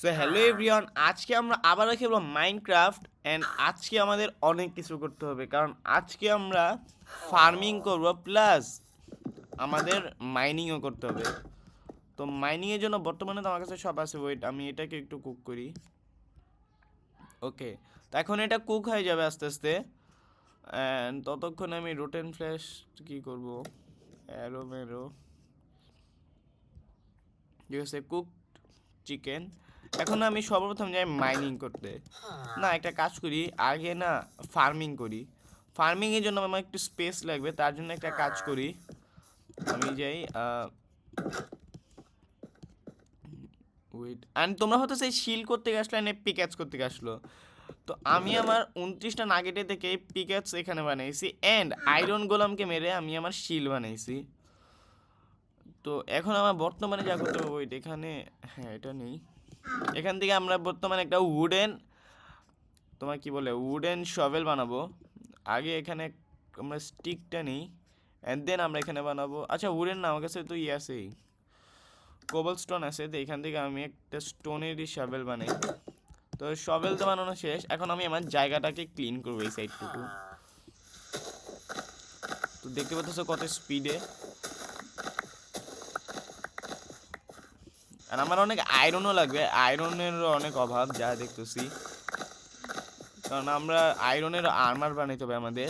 So hello everyone, আজকে আমরা আবারও খেলবো মাইনক্রাফট অ্যান্ড আজকে আমাদের অনেক কিছু করতে হবে কারণ আজকে আমরা ফার্মিং করব প্লাস আমাদের মাইনিংও করতে হবে। তো মাইনিংয়ের জন্য বর্তমানে তো আমার কাছে সব আছে। ওয়েট, আমি এটাকে একটু কুক করি। ওকে, তো এখন এটা কুক হয়ে যাবে আস্তে আস্তে। অ্যান্ড ততক্ষণে আমি রোটেন ফ্ল্যাশ কী করব, অ্যারো ম্যারো, ঠিক আছে, কুক চিকেন। এখন আমি সর্বপ্রথম যাই মাইনিং করতে। না, একটা কাজ করি, আগে না ফার্মিং করি। ফার্মিংয়ের জন্য আমার একটু স্পেস লাগবে, তার জন্য একটা কাজ করি, আমি যাই ওয়েট। অ্যান্ড তোমরা হয়তো সেই শিল করতে আসলো না পিক্যাচ করতে আসলো। তো আমি আমার 29টা নাগেটে থেকে পিক্যাচ এখানে বানাইছি অ্যান্ড আয়রন গোলামকে মেরে আমি আমার শিল বানাইছি। তো এখন আমার বর্তমানে যা করতে হবে, ওয়েট এখানে, হ্যাঁ এটা নেই। এখান থেকে আমরা বর্তমানে একটা তোমার কি বলে উডেন শভেল বানাবো। আগে এখানে আমরা স্টিকটা নিই অ্যান্ড দেন আমরা এখানে বানাবো। আচ্ছা, উডেন না, আমার কাছে তো আছেই, কোবল স্টোন আছে। তো এখান থেকে আমি একটা স্টোনেরই শভেল বানাই। তো শভেল তো বানানো শেষ, এখন আমি আমার জায়গাটাকে ক্লিন করবো এই সাইডটুকু। তো দেখতে পাচ্ছ কত স্পিডে। আর আমার অনেক আয়রনও লাগবে, আয়রনেরও অনেক অভাব যা দেখতেছি, কারণ আমরা আয়রনের আর্মার বানাইতে হবে আমাদের।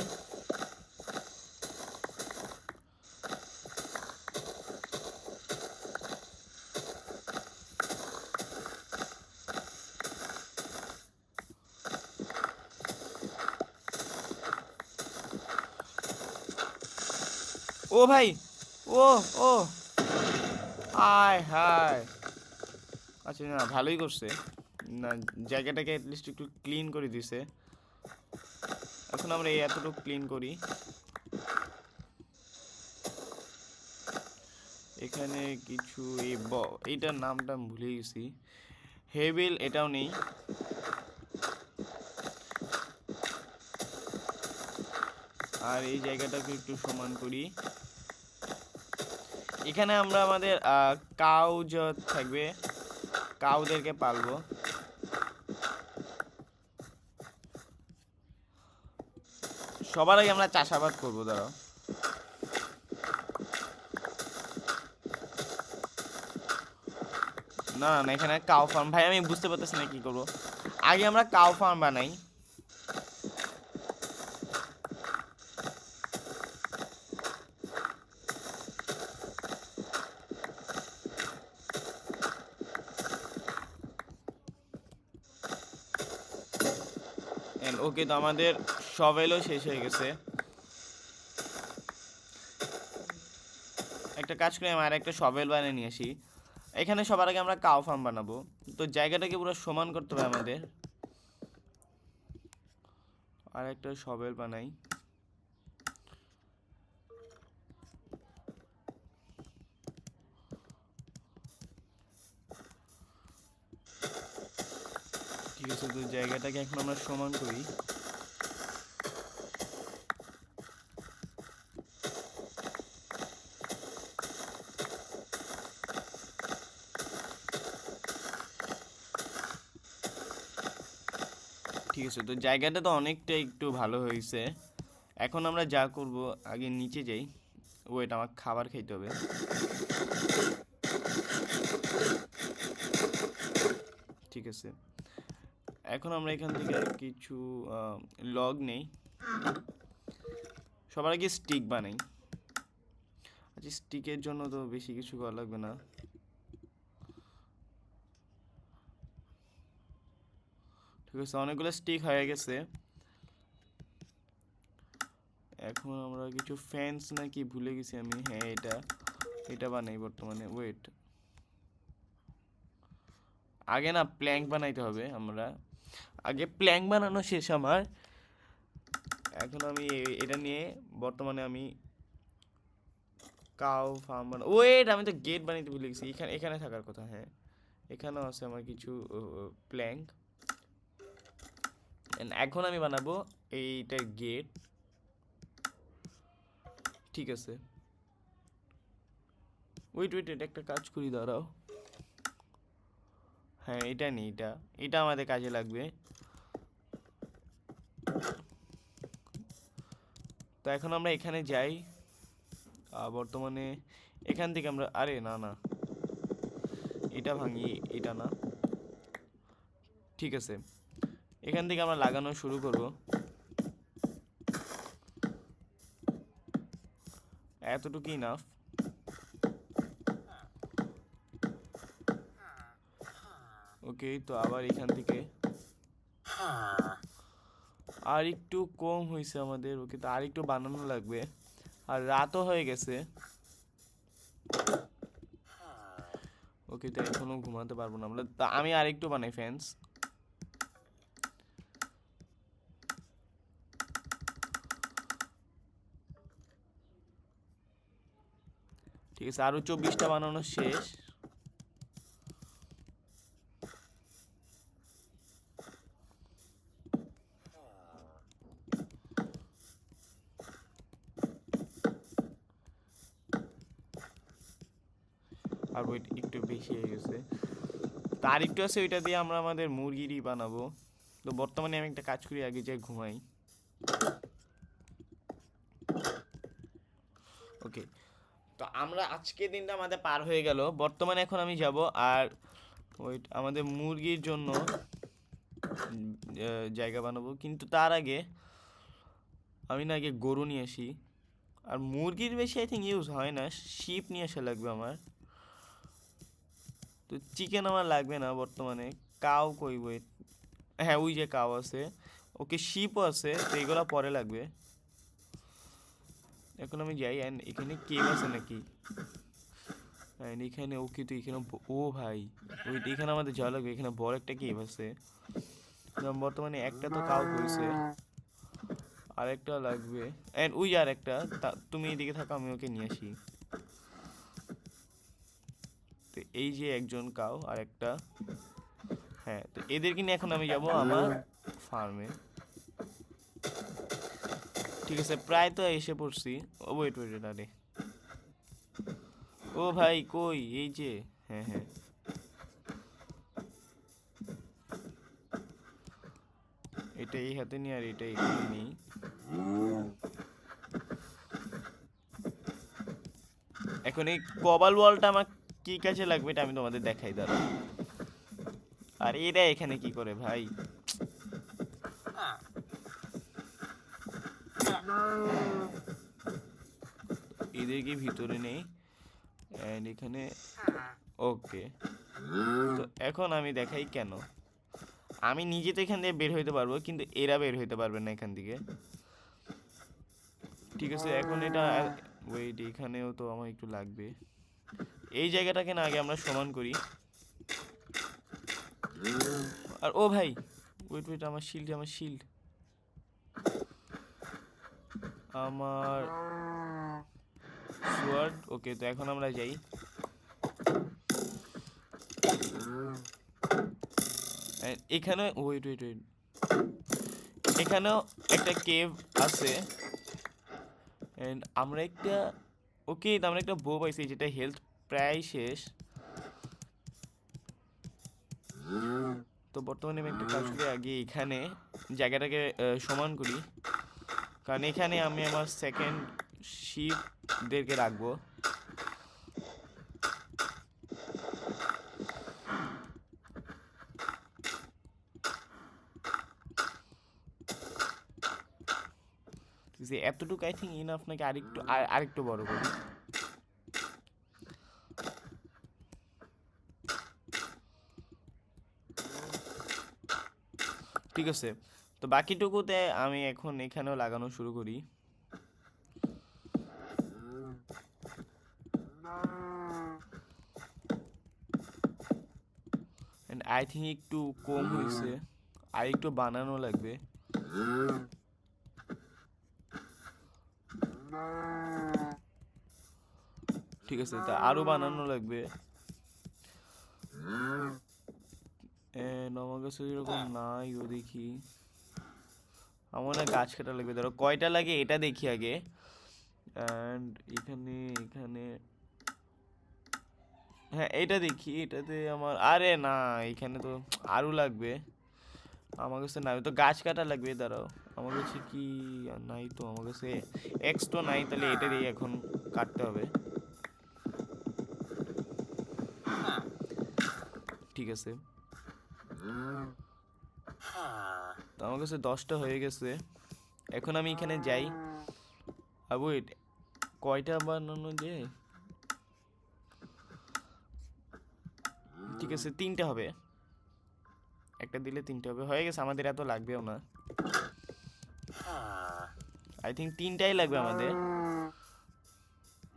ও ভাই, ও ও আয় হায়। আচ্ছা, না ভালোই করছে, না জায়গাটাকে অ্যাটলিস্ট একটু ক্লিন করে দিছে। এখন আমরা এই এতটুকু ক্লিন করি। এখানে কিছু এইটার নামটা ভুলে গেছি, হেভিল, এটাও নেই। আর এই জায়গাটাকে একটু সমান করি। এখানে আমরা আমাদের কাউ থাকবে, কাউদেরকে পালবো। সবার আগে আমরা চাষাবাদ করবো, দাঁড়াও। না না না, এখানে কাউ ফার্ম, ভাই আমি বুঝতে পারতেছি না কি করবো। আগে আমরা কাউ ফার্ম বানাই। ওকে, তো আমাদের শভেলও শেষ হয়ে গেছে। একটা কাজ করি, আমি আর একটা শভেল বানিয়ে নিয়ে আসি। এখানে সবার আগে আমরা কাউ ফার্ম বানাবো। তো জায়গাটাকে পুরো সমান করতে হবে আমাদের। আর একটা শভেল বানাই। ঠিক আছে, তো জায়গাটাকে এখন আমরা সমান করি। ঠিক আছে, তো জায়গাটা তো অনেকটা একটু ভালো হয়েছে। এখন আমরা যা করব, আগে নিচে যাই। ওয়েট, আমার খাবার খাইতে হবে। ঠিক আছে, এখন আমরা এখান থেকে কিছু লগ নেই। সবার আগে স্টিক বানাই। আচ্ছা, স্টিকের জন্য তো বেশি কিছু করা লাগবে না। ঠিক আছে, অনেকগুলো স্টিক হয়ে গেছে। এখন আমরা কিছু ফ্যান্স নাকি ভুলে গেছি আমি, হ্যাঁ এটা এটা বানাই বর্তমানে। ওয়েট, আগে না প্ল্যাঙ্ক বানাইতে হবে আমরা। আগে প্ল্যাঙ্ক বানানো শেষ আমার। এখন আমি এটা নিয়ে বর্তমানে আমি কাউ ফার্ম বানাবো। ওয়েট, আমি তো গেট বানাইতে ভুলে গেছি। এখানে এখানে থাকার কথা, হ্যাঁ এখানেও আছে আমার কিছু প্ল্যাঙ্ক। এখন আমি বানাবো এইটা গেট। ঠিক আছে, ওয়েট ওয়েট, এটা একটা কাজ করি, দাঁড়াও। হ্যাঁ এটা নেই, এটা এটা আমাদের কাজে লাগবে। তো এখন আমরা এখানে যাই। বর্তমানে এখান থেকে আমরা, আরে না না, এটা ভাঙি, এটা না, ঠিক আছে এখান থেকে আমরা লাগানো শুরু করব। এতটুকু ইনাফ। ওকে, তো আবার এখান থেকে আর একটু কম হয়েছে আমাদের। ওকে, তো আর একটু বানানো লাগবে, আর রাতও হয়ে গেছে। ওকে, তো এখনো ঘুমাতে পারবো না আমরা, তা আমি আর একটু বানাই ফ্যান্স। ঠিক আছে, আরো 24টা বানানো শেষ। আর ওইটা একটু বেশি হয়ে গেছে, তো আর একটু আছে, ওইটা দিয়ে আমরা আমাদের মুরগিরই বানাবো। তো বর্তমানে আমি একটা কাজ করি, আগে যাই ঘুমাই। ওকে, তো আমরা আজকে দিনটা আমাদের পার হয়ে গেল। বর্তমানে এখন আমি যাব আর ওই আমাদের মুরগির জন্য জায়গা বানাবো, কিন্তু তার আগে আমি না আগে গরু নিয়ে আসি। আর মুরগির বেশি আই থিঙ্ক ইউজ হয় না, শিপ নিয়ে আসা লাগবে আমার। তো চিকেন আমার লাগবে না বর্তমানে। কাউ কই ওয়েট, হ্যাঁ ওই যে কাউ আছে। ওকে, শিপও আছে, তো এগুলো পরে লাগবে। এখন আমি যাই। অ্যান্ড এখানে কেভ আছে নাকি? অ্যান্ড এখানে ওকে, তো এখানে ও ভাই, ওইটা এখানে আমাদের যাওয়া লাগবে। এখানে বড় একটা কেভ আছে। বর্তমানে একটা তো কাউ হয়েছে, আরেকটা লাগবে। অ্যান্ড ওই আর একটা, তুমি এদিকে থাকো, আমি ওকে নিয়ে আসি। তো এই যে একজন কাউ আর একটা, হ্যাঁ, তো এদেরকে নিয়ে এখন আমি যাব আমার ফার্মে। ঠিক আছে, প্রায় তো এসে পড়ছি। ও ওয়েট ওয়েট, আরে ও ভাই কই, এই যে, হ্যাঁ হ্যাঁ, এটা এই হাতে নিই আর এটা এখানে নিই। এখন এই কবাল ওয়ালটা আমার কি কাজে লাগবে এটা আমি তোমাদের দেখাই, দাঁড়া। আর এরা এখানে কি করে ভাই? এদেরকে ভিতরে নেই, এন্ড এখানে, ওকে। তো এখন আমি দেখাই কেন। আমি নিজে তো এখান দিয়ে বের হইতে পারবো, কিন্তু এরা বের হইতে পারবে না এখান থেকে। ঠিক আছে, এখন এটা ওয়েট, এখানেও তো আমার একটু লাগবে। এই জায়গাটাকে না আগে আমরা সমান করি। আর ও ভাই, ওয়েট ওয়েট, আমার শিল্ড, আমার শিল্ড, আমার সোয়ার্ড। ওকে, তো এখন আমরা যাই। এখানে ওয়েট ওয়েট ওয়েট, এখানেও একটা কেভ আছে। এন্ড আমরা একটা, ওকে, আমরা একটা বউ পাইছি যেটা হেলথ প্রায় শেষ। তো বর্তমানে আমি একটা কাজ করি, আগে এখানে জায়গাটাকে সমান করি, কারণ এখানে আমি আমার সেকেন্ড শিপদেরকে রাখবো। যে এতটুকু আই থিঙ্ক ইনাফ, নাকি আরেকটু, আরেকটু বড় করি। ঠিক আছে, তো বাকিটুকুতে আমি এখন এখানেও লাগানো শুরু করি। এন্ড আই থিঙ্ক একটু কম হয়েছে, আর একটু বানানো লাগবে। ঠিক আছে, তা আরো বানানো লাগবে। আমার কাছে এরকম নাই, ও দেখি, আমার না গাছ কাটা লাগবে। ধরো কয়টা লাগে এটা দেখি আগে। অ্যান্ড এখানে, এখানে হ্যাঁ এটা দেখি, এটাতে আমার আরে না, এখানে তো আরও লাগবে। আমার কাছে নাই, তো গাছ কাটা লাগবে, দাঁড়াও। আমার কাছে কি নাই তো, আমার কাছে এক্স তো নাই, তাহলে এটা দিয়ে এখন কাটতে হবে। ঠিক আছে, তো আমার কাছে 10টা হয়ে গেছে। এখন আমি এখানে যাই। ওয়েট, কয়টা বানানো যায়? ঠিক আছে, 3টে হবে। একটা দিলে 3টে হবে, হয়ে গেছে, আমাদের এত লাগবেও না। আই থিঙ্ক 3টাই লাগবে আমাদের,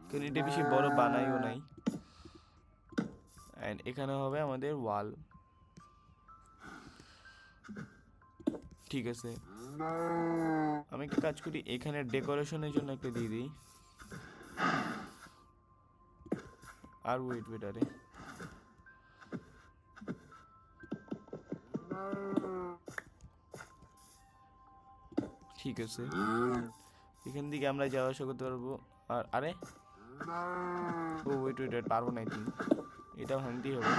কারণ এটা বেশি বড় বানাইও নাই। অ্যান্ড এখানে হবে আমাদের ওয়াল। ঠিক আছে, আমি একটা কাজ করি, এখানে ডেকোরেশনের জন্য একটা দিয়ে দিই। আর ওয়েট ওয়েট, আরে ঠিক আছে, এখান থেকে আমরা যাওয়া আসা করতে পারবো। আর আরে ও ওয়েট ওয়েট ওয়েট, পারবো না, আই থিঙ্ক এটা ভাঙতেই হবে,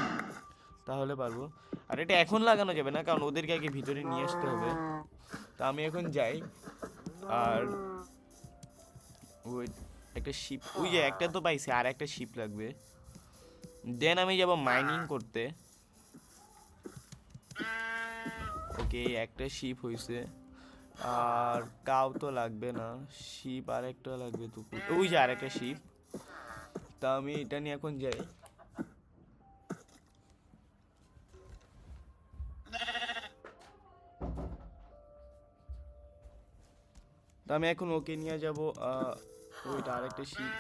তাহলে পারবো। আর এটা এখন লাগানো যাবে না, কারণ ওদেরকে আগে ভিতরে নিয়ে আসতে হবে। তা আমি এখন যাই। আর ওই একটা শিপ, ওই যে একটা তো পাইছি, আর একটা শিপ লাগবে। দেন আমি যাব মাইনিং করতে। ওকে, একটা শিপ হইছে। আর কাউ তো লাগবে না, শিপ আর একটা লাগবে তো, ওই যে আর একটা শিপ। তা আমি এটা নিয়ে এখন যাই। তা আমি এখন ওকে নিয়ে যাব। ওইটা আরেকটা শিপ।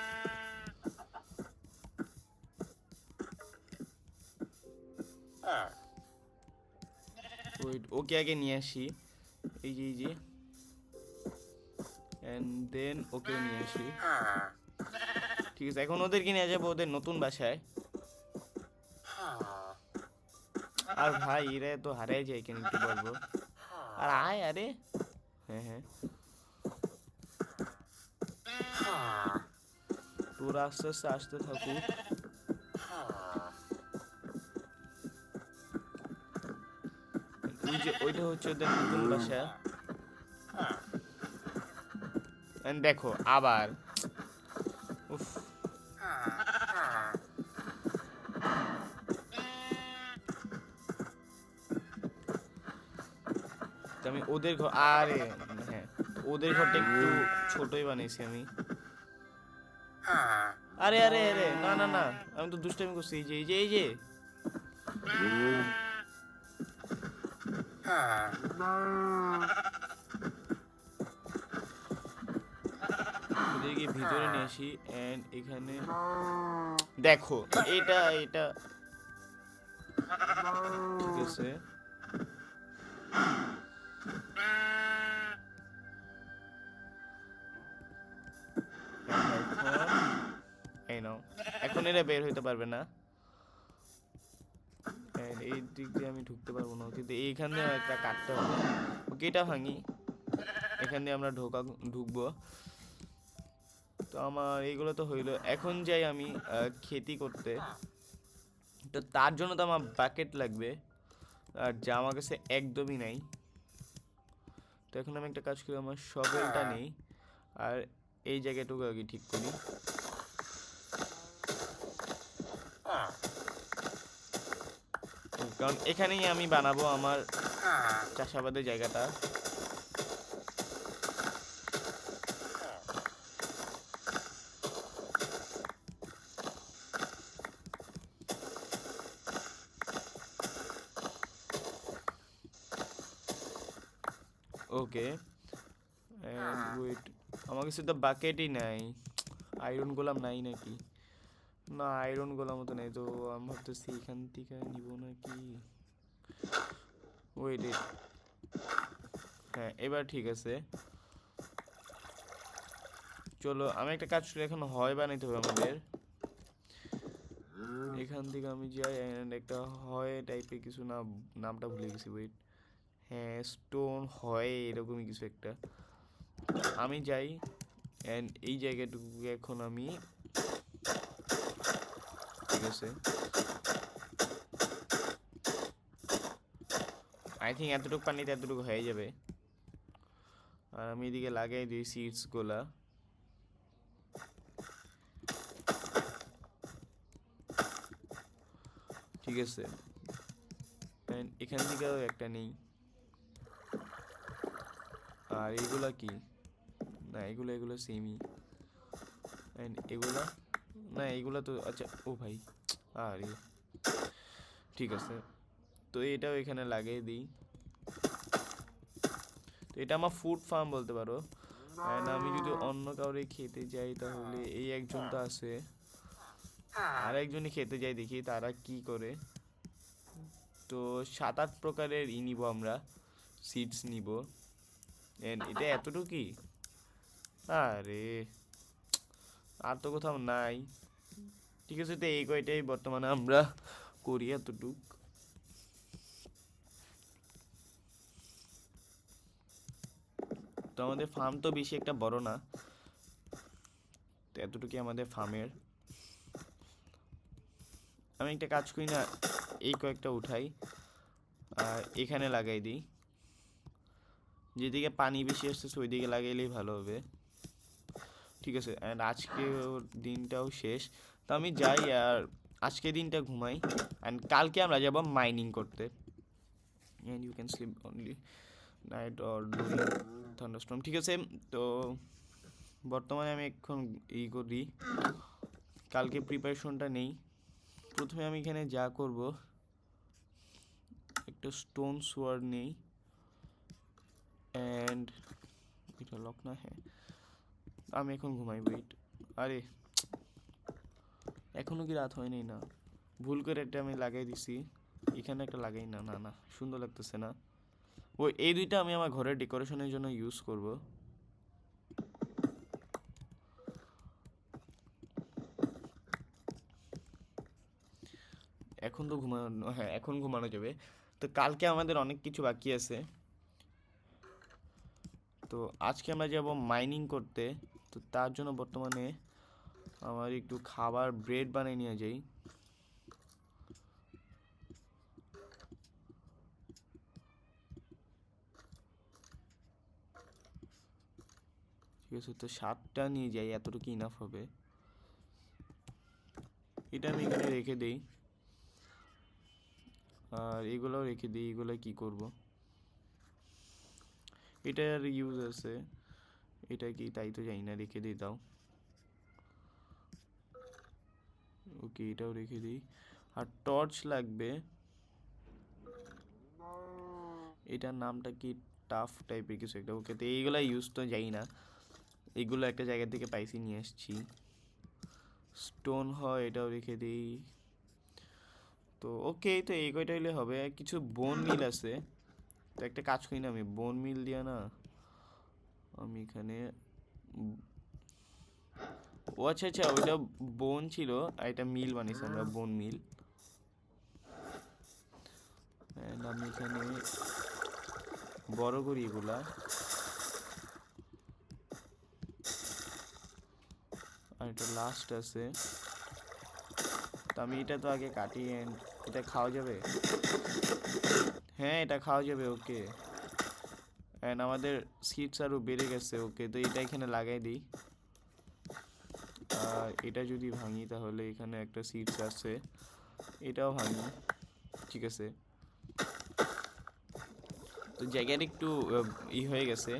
ওয়েট, ওকে আগে নিয়ে আসি, এই যে এই যে, অ্যান্ড দেন ওকে নিয়ে আসি। ঠিক আছে, এখন ওদেরকে নিয়ে যাবো ওদের নতুন বাসায়। আর ভাই এরা তো হারাই যায়, কেন একটু বলবো। আর আয়, আরে হ্যাঁ হ্যাঁ, তোরা আস্তে আস্তে আসতে থাকুক। ওই যে ওইটা হচ্ছে ওদের নতুন বাসা। And দেখো আবার, উফ, তো আমি ওদের ঘর, আরে হ্যাঁ, ওদের ঘরটা একটু ছোটই বানিয়েছি আমি। আরে আরে আরে, না না না, আমি তো দুষ্টামি করছি। এই যে এই যে এই যে, ওদেরকে ভিতরে নিয়ে আসি। এন্ড এখানে দেখো, এটা এটা ঠিক আছে। এই নাও, এখন এরা বের হইতে পারবে না। And এই দিক দিয়ে আমি ঢুকতে পারবো না, কিন্তু এইখান দিয়ে একটা কাটতে হবে। ওকে, এটা ভাঙি, এখান দিয়ে আমরা ঢুকবো। তো আমার এইগুলো তো হইলো, এখন যাই আমি খেতি করতে। তো তার জন্য তো আমার বাকেট লাগবে, আর যা আমার কাছে একদমই নাই। তো এখন আমি একটা কাজ করি, আমার শবেলটা নেই, আর এই জায়গাটুকু আগে ঠিক করি। কারণ এখানেই আমি বানাবো আমার চাষাবাদের জায়গাটা। ওকে, ওয়েট, আমার কাছে তো বাকেটই নাই। আয়রন গোলাম নাই নাকি? না, আয়রন গোলামও তো নেই, তো আমি ভাবতেছি এখান থেকে নিব নাকি। ওয়েট, হ্যাঁ এবার ঠিক আছে। চলো, আমি একটা কাজ করি, এখন হয় বানাইতে হবে আমাদের। এখান থেকে আমি যাই, and একটা হয় টাইপের কিছু, নামটা ভুলে গেছি, ওয়েট। হ্যাঁ, স্টোন হয় এরকমই কিছু একটা। আমি যাই, অ্যান্ড এই জায়গাটুকু এখন আমি, ঠিক আছে, আই থিঙ্ক এতটুকু পানিতে এতটুকু হয়ে যাবে। আর আমি এদিকে লাগাই দিই সিডস গুলা। ঠিক আছে, এখান থেকেও একটা নেই। আর এগুলা কি, না এগুলো এগুলো সেমই। এগুলা না, এগুলা তো আচ্ছা, ও ভাই আরে ঠিক আছে, তো এটাও এখানে লাগিয়ে দিই। তো এটা আমার ফুড ফার্ম বলতে পারো। অ্যান্ড আমি যদি অন্য কাউরে খেতে যাই তাহলে এই একজন তো আছে, আর একজনই খেতে যাই, দেখি তারা কি করে। তো 7-8 প্রকারের নিব আমরা, সিডস নিব। এটা এতটুকুই, আরে আর তো কোথাও নাই। ঠিক আছে, তো এই কয়টাই বর্তমানে আমরা করি এতটুক। তো আমাদের ফার্ম তো বেশি একটা বড় না, তো এতটুকুই আমাদের ফার্মের। আমি একটা কাজ করি না, এই কয়েকটা উঠাই আর এখানে লাগাই দিই, যেদিকে পানি বেশি আসতেছে ওই দিকে লাগাইলেই ভালো হবে। ঠিক আছে, অ্যান্ড আজকে দিনটাও শেষ, তো আমি যাই আর আজকে দিনটা ঘুমাই। অ্যান্ড কালকে আমরা যাব মাইনিং করতে। And you can sleep only night or during thunderstorm. ঠিক আছে, তো বর্তমানে আমি এখন করি, কালকে প্রিপারেশনটা নেই। প্রথমে আমি এখানে যা করব, একটা স্টোন সোয়ার্ড নেই। অ্যান্ড এটা লক না, হ্যাঁ আমি এখন ঘুমাই। ওয়েট, আরে এখনো কি রাত হয়নি? না, ভুল করে একটা আমি লাগাই দিছি, এখানে একটা লাগাই না, না না সুন্দর লাগতেছে না। ওই এই দুইটা আমি আমার ঘরের ডেকোরেশনের জন্য ইউজ করব। এখন তো ঘুমানো, হ্যাঁ এখন ঘুমানো যাবে। তো কালকে আমাদের অনেক কিছু বাকি আছে। তো আজকে আমরা যাব মাইনিং করতে। তো তার জন্য বর্তমানে আমার একটু খাবার ব্রেড বানিয়ে নিয়ে যাই। ঠিক আছে, তো 7টা নিয়ে যাই, এতটুকু ইনাফ হবে। এটা আমি এখানে রেখে দিই, আর এগুলোও রেখে দিই। এগুলো কি করব, এটার ইউজ আছে, এটা কি তাই তো জানি না, রেখে দিই দাও। ওকে, এটাও রেখে দিই। আর টর্চ লাগবে, এটার নামটা কি, টাফ টাইপের কিছু একটা। ওকে, তো এইগুলো ইউজ তো যাই না, এগুলো একটা জায়গা থেকে পাইছি, নিয়ে আসছি। স্টোন হয়, এটাও রেখে দিই। তো ওকে, তো এই কয়টা হইলে হবে। কিছু বোন মিল আছে, তো একটা কাজ করি না, আমি বোন মিল দিয়া না, আমি এখানে ও আচ্ছা আচ্ছা, ওইটা বোন ছিল আর এটা মিল বানিয়েছি আমরা, বোন মিল। আমি এখানে বড় করি এগুলা। আর এটা লাস্ট আছে, তো আমি এটা তো আগে কাটি। অ্যান্ড এটা খাওয়া যাবে, হ্যাঁ এটা খাওয়া যাবে। ওকে, অ্যান্ড আমাদের সিটস আরও বেড়ে গেছে। ওকে, তো এটা এখানে লাগাই দিই। আর এটা যদি ভাঙি তাহলে এখানে একটা সিটস আছে, এটাও ভাঙি। ঠিক আছে, তো জায়গাটা একটু হয়ে গেছে।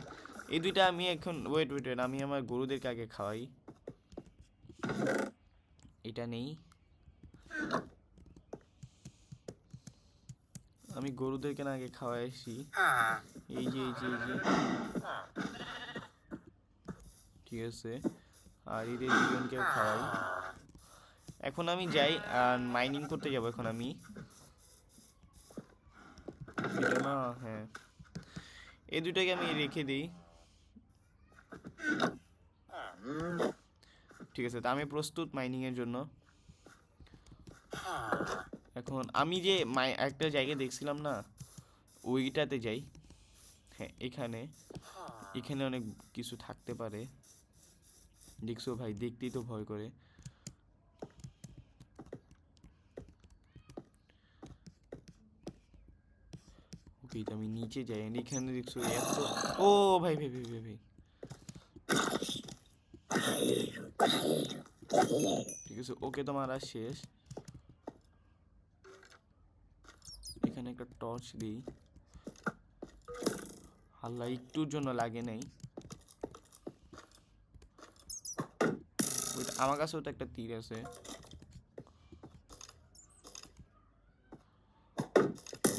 এই দুইটা আমি এখন, ওয়েট ওয়েট ওয়েট, আমি আমার গরুদেরকে আগে খাওয়াই। এটা নেই, আমি গরুদেরকে না আগে খাওয়াই আসি। এই যে এই যে এই যে, ঠিক আছে, আর এদের দুজনকেও খাওয়াই। এখন আমি যাই আর মাইনিং করতে যাব। এখন আমি এটা না, হ্যাঁ এই দুটাকে আমি রেখে দিই। ঠিক আছে, তো আমি প্রস্তুত মাইনিংয়ের জন্য। এখন আমি যে একটা জায়গায় দেখছিলাম না, ওইটাতে যাই। হ্যাঁ এখানে, এখানে অনেক কিছু থাকতে পারে। দেখছো ভাই, দেখতেই তো ভয় করে। ওকে তো আমি নিচে যাই and এখানে দেখছো এত ও ভাই ভাই ভাই ভাই ভাই ঠিক আছে ওকে তো মারা শেষ এখানে একটা টর্চ দিই হাল্লা একটুর জন্য লাগে নাই আমার কাছেও তো একটা তীর আছে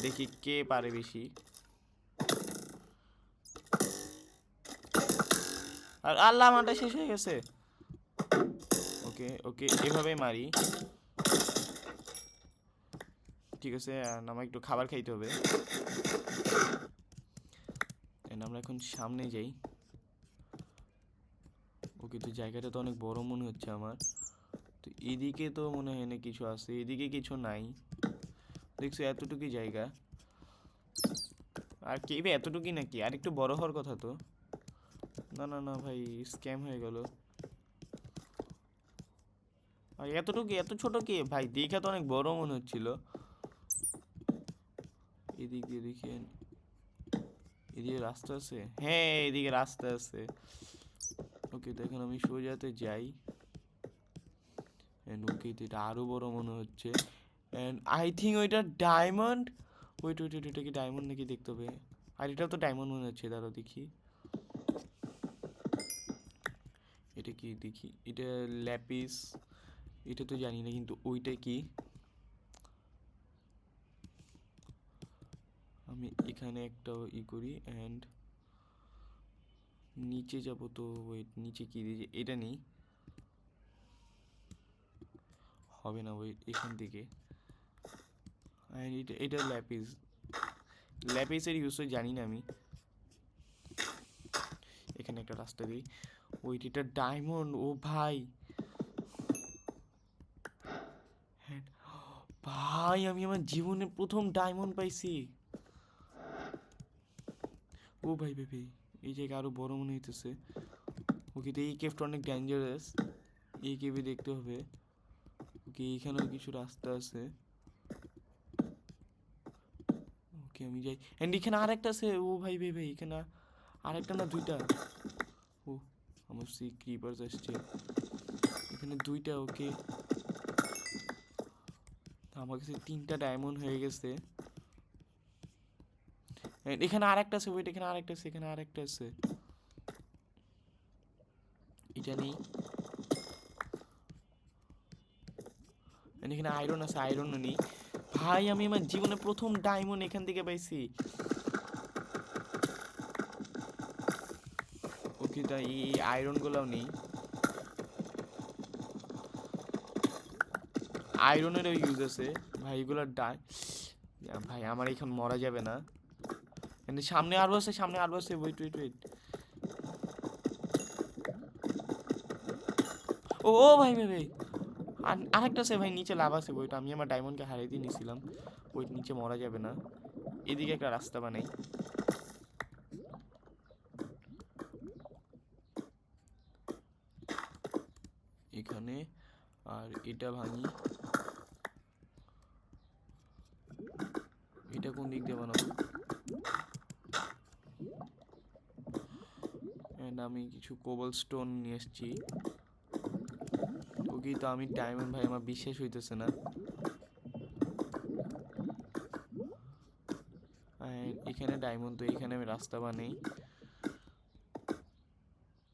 দেখি কে পারে বেশি আর আল্লাহ আমারটা শেষ হয়ে গেছে ওকে ওকে এভাবে মারি ঠিক আছে আমার একটু খাবার খাইতে হবে আমরা এখন সামনে যাই ওকে তো জায়গাটা তো অনেক বড় মনে হচ্ছে আমার তো এদিকে তো মনে হয় না কিছু আছে এদিকে কিছু নাই দেখছো এতটুকুই জায়গা আর কি এতটুকুই নাকি আর একটু বড় হওয়ার কথা তো না না না ভাই স্ক্যাম হয়ে গেল আর এতটুকু এত ছোট কি ভাই দেখে তো অনেক বড় মনে হচ্ছিল এদিকে দেখেন এদিকে রাস্তা আছে হ্যাঁ এদিকে রাস্তা আছে ওকে তো এখন আমি সোজাতে যাই এন্ড ওকে তো এটা আরো বড় মনে হচ্ছে এন্ড আই থিঙ্ক ওইটা ডায়মন্ড ওইট ওইট ওইটা কি ডায়মন্ড নাকি দেখতে হবে আর এটা তো ডায়মন্ড মনে হচ্ছে দাঁড়াও দেখি এটা কি দেখি এটা ল্যাপিস এটা তো জানি না কিন্তু ওইটা কি আমি এখানে একটা করি এন্ড নিচে যাব তো ওয়েট নিচে কি দিয়ে এটা নেই হবে না ওয়েট এখান থেকে এটা ল্যাপিসের ইউজ জানি না আমি এখানে একটা রাস্তা দিই ওইট এটা ডায়মন্ড ও ভাই ভাই আমি আমার জীবনে প্রথম ডায়মন্ড পাইছি ও ভাই ভাই ভাই এই জায়গা আরো বড় মনে হইতেছে ওকে তো এই কেভটা অনেক ডেঞ্জারাস এই কেভে দেখতে হবে ওকে এইখানেও কিছু রাস্তা আছে ওকে আমি যাই এন্ড এখানে আরেকটা আছে ও ভাই ভাই ভাই এখানে আরেকটা না দুইটা ও আমার সেই ক্রিপার্স আসছে এখানে দুইটা ওকে আমার কাছে 3টা ডায়মন্ড হয়ে গেছে এখানে আরেকটা আছে ওইটা এখানে আরেকটা আছে এখানে আরেকটা আছে এটা নেই এখানে আয়রন আছে আয়রনও নেই ভাই আমি আমার জীবনে প্রথম ডায়মন্ড এখান থেকে পাইছি ওকে তাই এই আয়রন গুলাও নেই আয়রনেরও ইউজ আছে ভাই এগুলোর ভাই আমার এখন মরা যাবে না কিন্তু সামনে আরো আছে ওয়েট ওয়েট ওয়েট ও ভাই ভাই ভাই আরেকটা আছে ভাই নিচে লাভ আছে ওইটা আমি আমার ডায়মন্ডকে হারিয়ে দিয়ে নিয়েছিলাম ওই নিচে মরা যাবে না এদিকে একটা রাস্তা বানাই এখানে আর এটা ভাঙি এটা কোন দিক দিয়ে বানাবো এন্ড আমি কিছু কোবল স্টোন নিয়ে এসেছি ওকে তো আমি ডায়মন্ড ভাই আমার বিশ্বাস হইতেছে না এখানে ডায়মন্ড তো এখানে আমি রাস্তা বানাই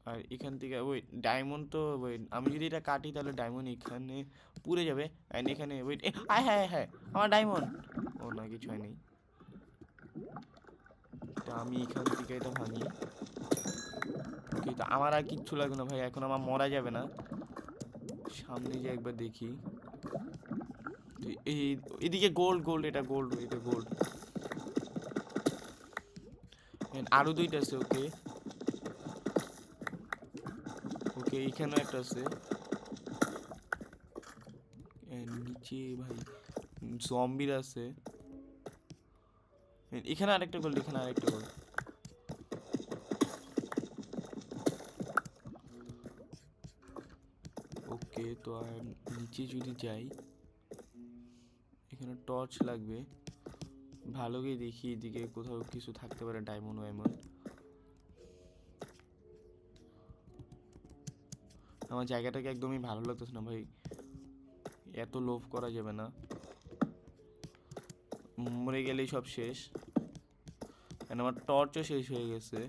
আর এখান থেকে ওই ডায়মন্ড তো ওই আমি যদি এটা কাটি তাহলে ডায়মন্ড এখানে পুড়ে যাবে এন্ড এখানে ওয়েট হ্যাঁ হ্যাঁ হ্যাঁ আমার ডায়মন্ড ও না কিছু হয় নাই তা আমি এখান থেকে এটা ভাঙি ওকে তো আমার আর কিচ্ছু লাগবে না ভাই এখন আমার মরা যাবে না সামনে যে একবার দেখি এদিকে গোল্ড এটা গোল্ড আরো দুইটা আছে ওকে ওকে এখানেও একটা আছে নিচে ভাই জম্বির আছে এখানে আরেকটা গোল্ড ওকে তো আর নিচে যদি যাই এখানে টর্চ লাগবে ভালো করে দেখি এদিকে কোথাও কিছু থাকতে পারে, ডায়মন্ড ওয়াইমন্ড। আমার জায়গাটাকে একদমই ভালো লাগতেছে না ভাই, এত লোভ করা যাবে না, মরে গেলেই সব শেষ। আমার টর্চও শেষ হয়ে গেছে,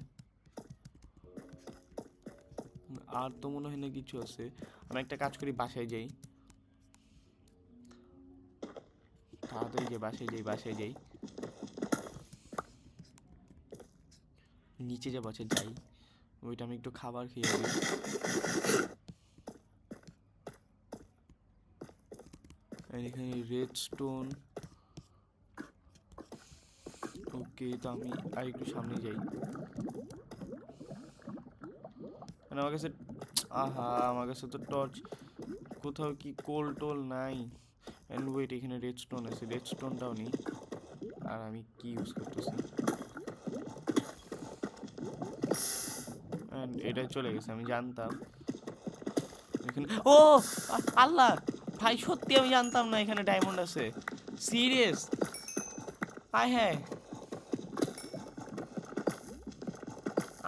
আর তো মনে হয় না কিছু আছে। আমি একটা কাজ করি, বাসায় যাই, তাড়াতাড়ি যাই, বাসায় যাই, নিচে যাবো, আচ্ছা যাই। ওইটা আমি একটু খাবার খেয়ে যাবি। এখানে রেডস্টোন, ওকে, তো আমি আর একটু সামনে যাই। মানে আমার কাছে, আমার কাছে তো টর্চ, কোথাও কি কোল টোল নাই। অ্যান্ড ওয়েট, এখানে রেডস্টোন আছে, রেডস্টোনটাও নেই। আর আমি কি ইউজ করতেছি, অ্যান্ড এটা চলে গেছে, আমি জানতাম এখানে। ও আল্লাহ, ভাই সত্যি আমি জানতাম না এখানে ডায়মন্ড আছে, সিরিয়াস। আয় হ্যাঁ,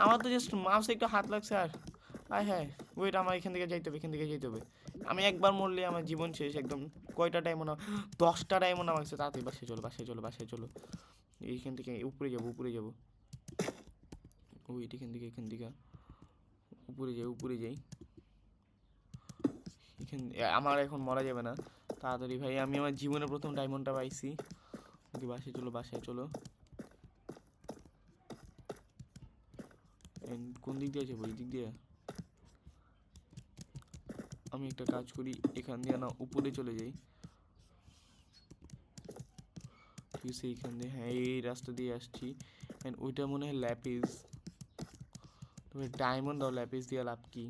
আমার তো জাস্ট মাউসে একটু হাত লাগছে আর, আয় হ্যাঁ। ওয়েট, আমার এখান থেকে যাইতে হবে, আমি একবার মরলে আমার জীবন শেষ একদম। কয়টা ডায়মন্ড? 10টা ডায়মন্ড আমার কাছে। তাড়াতাড়ি বাসায় চলো। এইখান থেকে উপরে যাবো। ওইট, এখান থেকে উপরে যাই। আমার এখন মরা যাবে না, তাড়াতাড়ি ভাই, আমি আমার জীবনে প্রথম ডায়মন্ডটা পাইছি। ওকে, বাসায় চলো। কোন দিক দিয়ে যাবো? এই দিক দিয়ে। আমি একটা কাজ করি, এখান দিয়ে না উপরে চলে যাই। ঠিক আছে, এইখান দিয়ে, হ্যাঁ এই রাস্তা দিয়ে আসছি। অ্যান্ড ওইটা মনে হয় ল্যাপিস। তুমি ডায়মন্ড দাও, ল্যাপিস দিয়ে লাভ কি?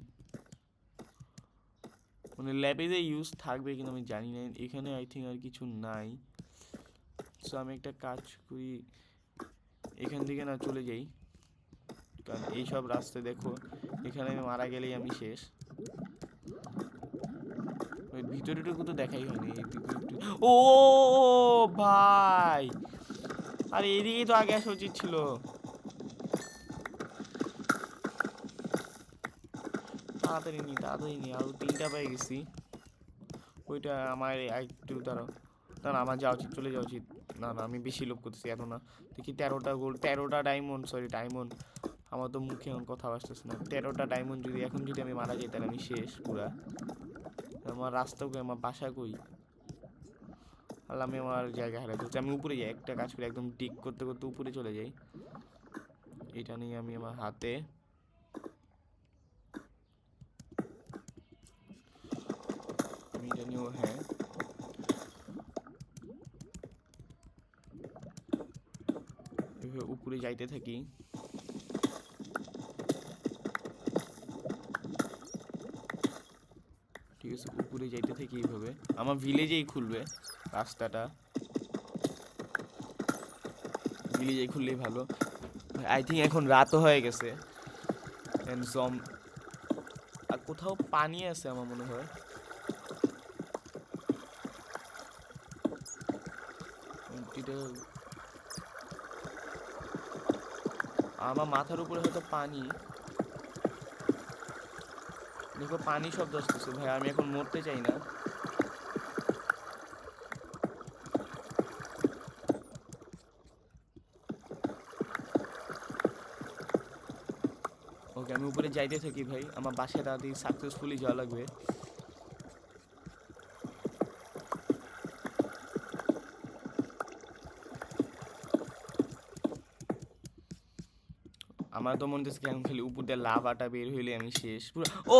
মানে ল্যাপিসে ইউজ থাকবে কিনা আমি জানি না। এখানে আই থিঙ্ক আর কিছু নাই। সো আমি একটা কাজ করি, এখান থেকে না চলে যাই, কারণ এইসব রাস্তা দেখো, এখানে আমি মারা গেলেই আমি শেষ। ওই ভিতরেটুকু তো দেখাই হয়নি, এইদিকে একটু। ও ভাই, আরে এদিকেই তো আগে আসা উচিত ছিল। তাড়াতাড়ি নি, আরো 3টা পেয়ে গেছি। ওইটা আমার একটু দাঁড়াও, আমার যাওয়া উচিত, চলে যাওয়া উচিত। না, আমি বেশি লোভ করতেছি, এত না। দেখি 13টা গোল্ড, 13টা ডায়মন্ড, সরি ডায়মন্ড। আমার তো মুখে এখন কথা আসতেছে না। 13টা ডায়মন্ড যদি আমি মারা যাই, তাহলে আমি শেষ পুরা। আমার রাস্তা কই, আমার বাসা কই? আল্লাহ, আমি আমার জায়গা হারাই ফেলছি। আমি উপরে যাই, একটা কাজ করি, একদম টিক করতে উপরে চলে যাই। এটা নিয়ে আমি আমার হাতে, আমি এটা নিয়েও, হ্যাঁ উপরে যাইতে থাকি। ঠিক আছে, উপরে যাইতে থাকি এইভাবে। আমার ভিলেজেই খুলবে রাস্তাটা, ভিলেজেই খুললেই ভালো। আই থিঙ্ক এখন রাতও হয়ে গেছে। আর কোথাও পানি আছে আমার মনে হয়। এটা আমার মাথার উপরে হয়তো পানি, দেখো পানি শব্দ আসতেছে। ভাই আমি এখন মরতে চাই না। ওকে, আমি উপরে যাইতে থাকি ভাই, আমার বাসায় তাড়াতাড়ি সাকসেসফুলি যাওয়া লাগবে। আমার তো মনে হচ্ছে এখন খালি উপর দিয়ে লাভাটা বের হইলে আমি শেষ পুরো। ও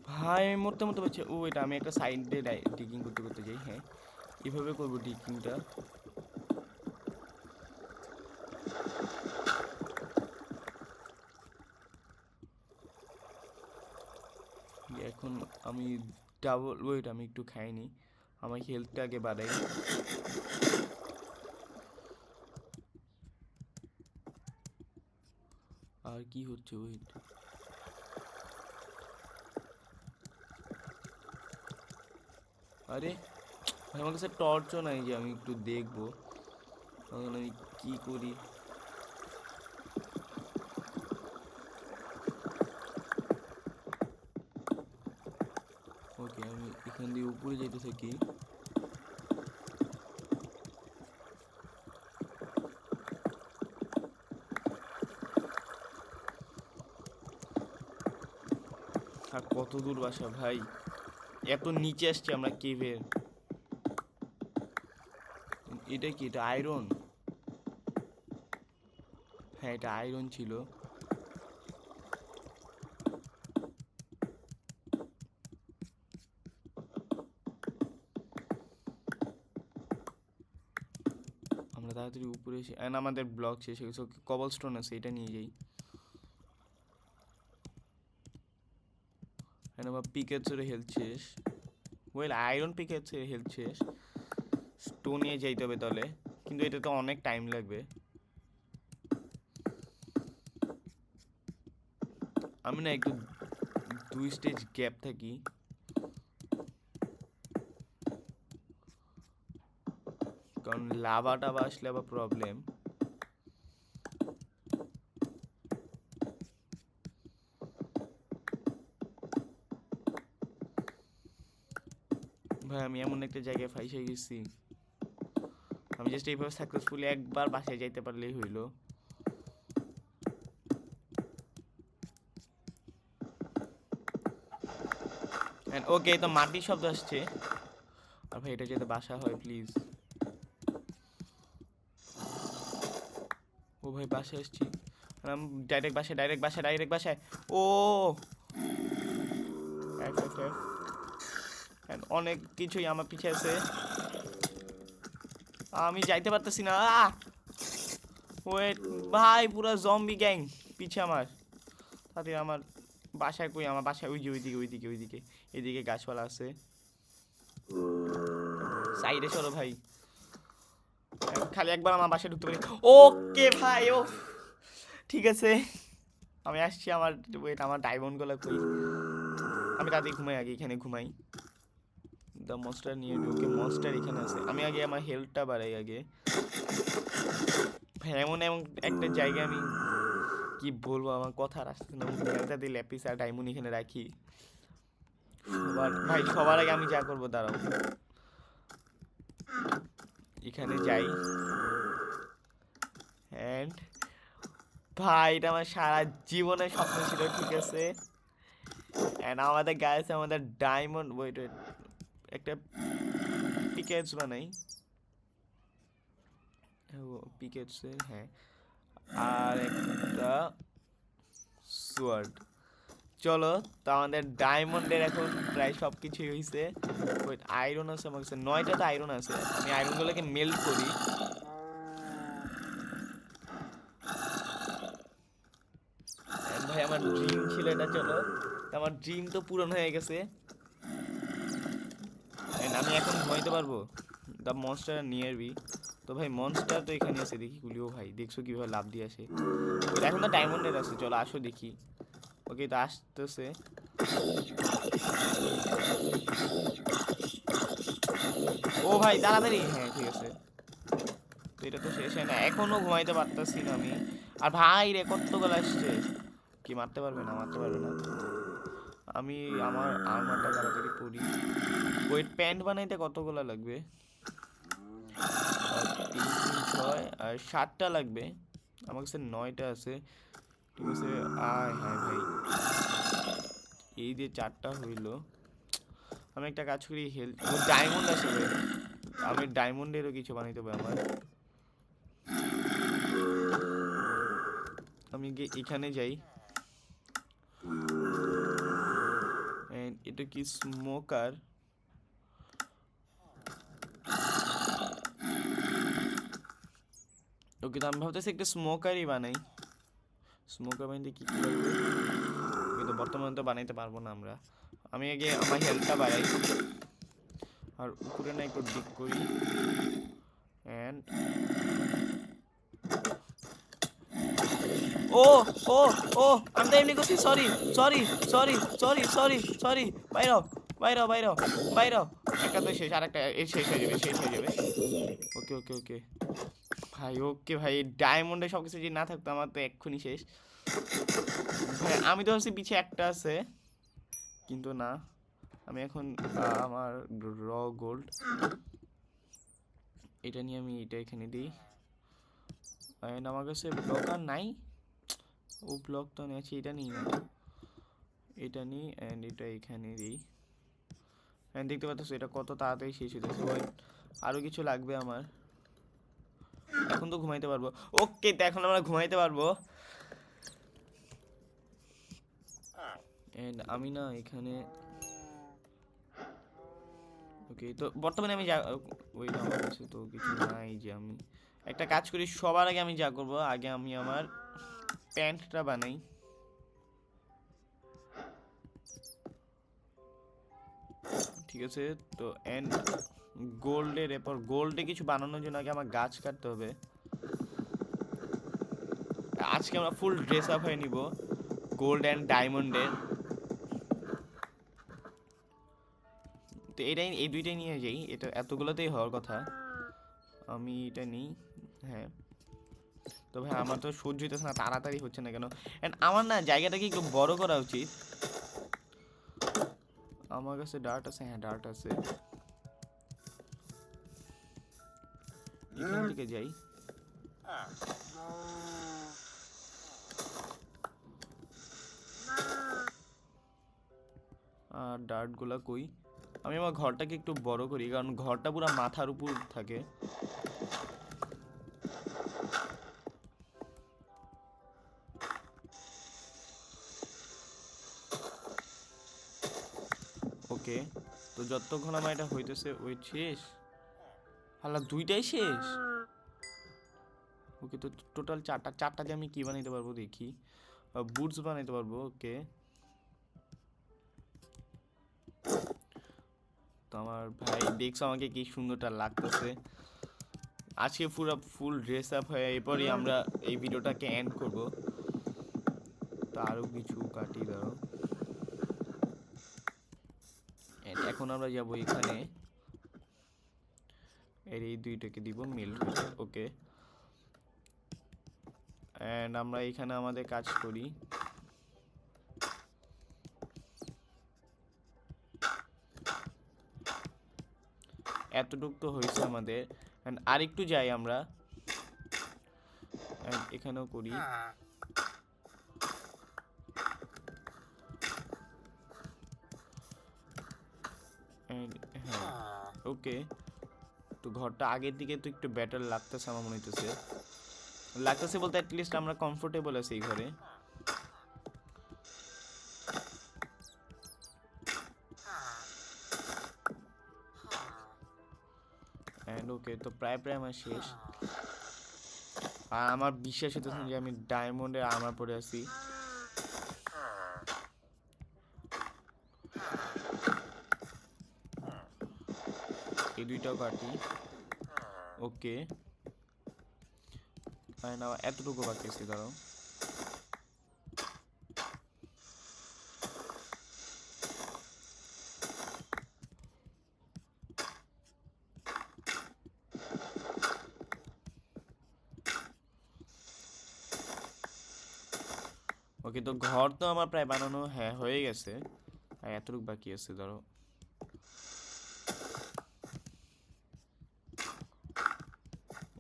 ভাই, আমি মরতে পারছি। ও এটা আমি একটা সাইডে ডিগিং করতে যাই, হ্যাঁ এভাবে করবো ডিগিংটা। এখন আমি ডাবল ওয়েট, আমি একটু খাইনি, আমার হেলথটা আগে বাড়াই। আর কি হচ্ছে? ওয়েট, আরে ভাই আমার কাছে টর্চও নাই যে আমি একটু দেখবো তখন আমি কি করি। ওকে আমি এখান দিয়ে উপরে যেতে থাকি। আর কত দূর বাসা ভাই, এত নিচে আসছি আমরা কেভের। এটা কি, এটা আয়রন? হ্যাঁ এটা আয়রন ছিল। আমরা তাড়াতাড়ি উপরে এসে এন্ড আমাদের ব্লক শেষ হয়ে গেছে। কবল স্টোন আছে, এটা নিয়ে যাই। এন্ড আমার পিকেটসের হেলথ শেষ। ওয়েল আয়রন পিকেটসের হেলথ শেষ। স্টোন নিয়ে যাইতে হবে তাহলে, কিন্তু এটা তো অনেক টাইম লাগবে। আমি না একটু 2 স্টেজ গ্যাপ থাকি, কারণ লাভা টাভা আসলে আবার প্রবলেম। ভাই আমি এমন একটা জায়গায় ফাইসে গেছি, আমি জাস্ট এইভাবে সাকসেসফুলি একবার বাসায় যাইতে পারলেই হইলো। ওকে তো মাটির শব্দ আসছে। আর ভাই এটা যাতে বাসা হয় প্লিজ। ও ভাই বাসায় আসছি, ডাইরেক্ট বাসায়, ডাইরেক্ট বাসায়, ডাইরেক্ট বাসায়। ও অনেক কিছুই আমার পিছে আছে, আমি যাইতে পারতেছি না। ওয়েট ভাই, পুরো জম্বি গ্যাং পিছে আমার। তাতে আমার বাসায় কই, আমার বাসায় ওই যে ওইদিকে ওইদিকে ওইদিকে, এদিকে গাছপালা আছে। সাইডে সরো ভাই, খালি একবার আমার বাসায় ঢুকতে পারি। ওকে ভাই, ও ঠিক আছে আমি আসছি। আমার ওয়েট, আমার ডায়মন্ডগুলো কই? আমি তাদের ঘুমাই, আগে এখানে ঘুমাই। দ্য মনস্টার নিয়ে ওকে, মনস্টার এখানে আছে। আমি আগে আমার হেলথটা বাড়াই আগে। ভাই এমন এমন একটা জায়গা, আমি কি বলবো, আমার কথা আসছে না। হেলথটা দিয়ে ল্যাপিস আর ডায়মন্ড এখানে রাখি সবার। ভাই সবার আগে আমি যা করবো, দাঁড়াও এখানে যাই। অ্যান্ড ভাই এটা আমার সারা জীবনের স্বপ্ন ছিল, ঠিক আছে। অ্যান্ড আমাদের গায়ে আমাদের ডায়মন্ড, ওয়েট ওয়েট, একটা পিকেটস বানাই। পিকেটসের হ্যাঁ, আর একটা সোয়ার্ড। চলো, তো আমাদের ডায়মন্ডের এখন প্রায় সব কিছুই হয়েছে। ওয়েট আয়রন আছে আমার কাছে, 9টা তো আয়রন আছে। আমি আয়রনগুলোকে মেল্ট করি। ভাই আমার ড্রিম ছিল এটা, চলো তো আমার ড্রিম তো পূরণ হয়ে গেছে। আমি এখন ঘুমাইতে পারবো। The monster near be. তো ভাই মনস্টার তো এখানে আছে, দেখি গুলিও। ভাই দেখছো কিভাবে লাভ দিয়ে আসে। এখন তো ডায়মন্ডের আছে, চলো আসো দেখি। ওকে তো আসতেছে। ও ভাই তাড়াতাড়ি, হ্যাঁ ঠিক আছে। তো এটা তো শেষ হয় না, এখনো ঘুমাইতে পারতাছি না আমি। আর ভাই রে কতগুলো আসছে, কি মারতে পারবে না, মারতে পারবে না। আমি আমার আর্মারটা তাড়াতাড়ি পরি। ওয়েট প্যান্ট বানাইতে কতগুলো লাগবে? 3 6 আর 7টা লাগবে। আমার কাছে 9টা আছে, ঠিক আছে। আয় হ্যাঁ ভাই, এই যে 4টা হইলো। আমি একটা কাজ করি, হেলথ ডায়মন্ড আছে ভাই, আমি ডায়মন্ডেরও কিছু বানাইতে হবে আমার। আমি এখানে যাই। এটা কি স্মোকার? ওকে তো আমি ভাবতেছি একটা স্মোকারই বানাই। স্মোকার বানাইতে কি কি লাগবে? কিন্তু বর্তমানে তো বানাইতে পারবো না আমরা। আমি আগে আমার হেলথটা বাড়াই, আর উপরে না একটু ডিক করি। অ্যান্ড ও ও ও আমি তো এমনি করছি, sorry sorry sorry sorry sorry sorry, বাইরো বাইরো বাইরো বাইরো। আরেকটা তো শেষ, আরেকটা শেষ হয়ে যাবে, শেষ হয়ে যাবে। ওকে ওকে ওকে ভাই, ওকে ভাই, ডায়মন্ডে সব কিছু যদি না থাকতো আমার তো এক্ষুনি শেষ ভাই। আমি তো ভাবছি পিছিয়ে একটা আছে, কিন্তু না। আমি এখন আমার র গোল্ড, এটা নিয়ে আমি এটা এখানে দিই। অ্যান্ড আমার কাছে ব্লক আর নাই, ও ব্লক তো নিয়েছি, এটা নিই না, এটা নিই অ্যান্ড এটা এখানে দিই। অ্যান্ড দেখতে পাচ্ছ এটা কত তাড়াতাড়ি শেষ হয়ে যাচ্ছে। আরও কিছু লাগবে আমার, এখন তো ঘুমাইতে পারবো। ওকে, তো এখন আমরা ঘুমাইতে পারবো। এন্ড আমি না এখানে, ওকে, তো বর্তমানে আমি যা, ওই আমার কাছে তো কিছু নাই যে আমি একটা কাজ করি। সবার আগে আমি যা করবো, আগে আমি আমার প্যান্টটা বানাই। ঠিক আছে, তো এন্ড গোল্ডের, এরপর গোল্ডে কিছু বানানোর জন্য আগে আমার গাছ কাটতে হবে। আজকে আমরা ফুল ড্রেস আপ হয়ে নিব গোল্ড অ্যান্ড ডায়মন্ডের। তো এটাই, এই দুইটাই নিয়ে যাই, এটা এতগুলোতেই হওয়ার কথা। আমি এটা নিই, হ্যাঁ। তো ভাই আমার তো সহ্য হইতেছে না, তাড়াতাড়ি হচ্ছে না কেন? অ্যান্ড আমার না জায়গাটাকে একটু বড় করা উচিত। আমার কাছে ডার্ট আছে, হ্যাঁ ডার্ট আছে, এখান থেকে যাই। আর ডার্টগুলা কই? আমি আমার ঘরটাকে একটু বড় করি, কারণ ঘরটা পুরো মাথার উপর থাকে। ওকে, তো যতক্ষণ আমার এটা হইতেছে, ওই শেষ, হালা দুইটাই শেষ। ওকে, তো টোটাল চারটা, চারটা দিয়ে আমি কি বানাইতে পারবো দেখি। বুটস বানাইতে পারবো। ওকে, তো আমার ভাই দেখছো আমাকে কি সুন্দরটা লাগতেছে। আজকে পুরো ফুল ড্রেস আপ হয়ে এরপরই আমরা এই ভিডিওটাকে এন্ড করব। তো আরও কিছু কাটি দাও। এখন আমরা যাব এখানে, এর এই দুইটাকে দিব মেল্ট হইতে। ওকে, অ্যান্ড আমরা এখানে আমাদের কাজ করি। এতটুক তো হয়েছে আমাদের, অ্যান্ড আরেকটু যাই আমরা, এখানেও করি। হ্যাঁ, ওকে, তো ঘরটা আগের দিকে তো একটু বেটার লাগতেছে আমার মনে হইতেছে। লাগতেছে বলতে অ্যাটলিস্ট আমরা কমফোর্টেবল আছি এই ঘরে। অ্যান্ড ওকে, তো প্রায় প্রায় আমার শেষ। আর আমার বিশ্বাস হইতেছে যে আমি ডায়মন্ডের আর্মার পরে আছি। এই দুইটাও কাটি। ওকে, না এতটুকু বাকি আছে, দাঁড়াও। ওকে, তো ঘর তো আমার প্রায় বানানো হ্যাঁ হয়ে গেছে, আর এতটুকু বাকি আছে, ধরো।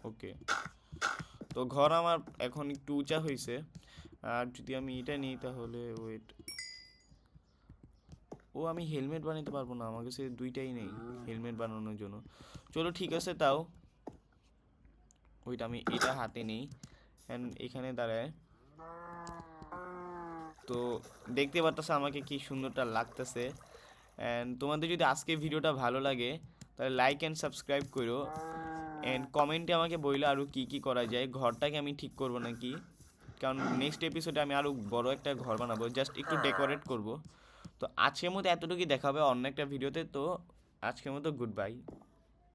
ওকে, তো ঘর আমার এখন একটু উঁচা হয়েছে। আর যদি আমি এটা নিই তাহলে ওয়েট, ও আমি হেলমেট বানাতে পারবো না, আমার কাছে দুইটাই নেই হেলমেট বানানোর জন্য। চলো ঠিক আছে, তাও ওইটা আমি এটা হাতে নিই অ্যান্ড এখানে দাঁড়ায়। তো দেখতে পারতেছে আমাকে কি সুন্দরটা লাগতেছে। অ্যান্ড তোমাদের যদি আজকে ভিডিওটা ভালো লাগে তাহলে লাইক অ্যান্ড সাবস্ক্রাইব করো, অ্যান্ড কমেন্টে আমাকে বইলো আরও কী কী করা যায়। ঘরটাকে আমি ঠিক করবো নাকি, কারণ নেক্সট এপিসোডে আমি আরও বড় একটা ঘর বানাবো, জাস্ট একটু ডেকোরেট করব। তো আজকের মতো এতটুকুই, দেখা হবে অন্য একটা ভিডিওতে। তো আজকের মতো গুড বাই।